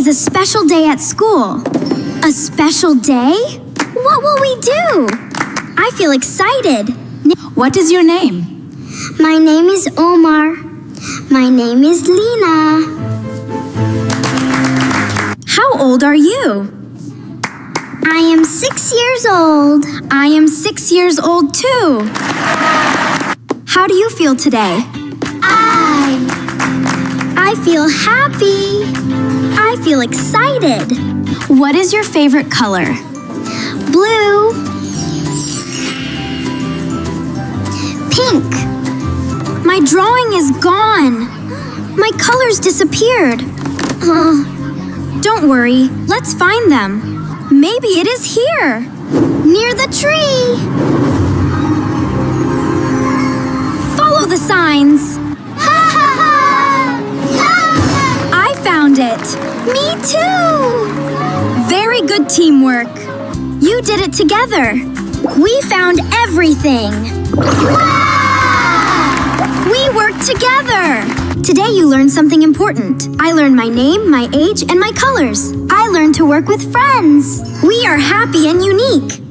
is a special day at school. A special day? What will we do? I feel excited. What is your name? My name is Omar. My name is Lina. How old are you? I am 6 years old. I am 6 years old too. How do you feel today? I feel happy. I feel excited. What is your favorite color? Blue. Pink. My drawing is gone. My colors disappeared. Don't worry, let's find them. Maybe it is here, near the tree. Follow the signs. I found it. Me too. Very good teamwork. You did it together. We found everything. We worked together. Today you learned something important. I learned my name, my age, and my colors. I learned to work with friends. We are happy and unique.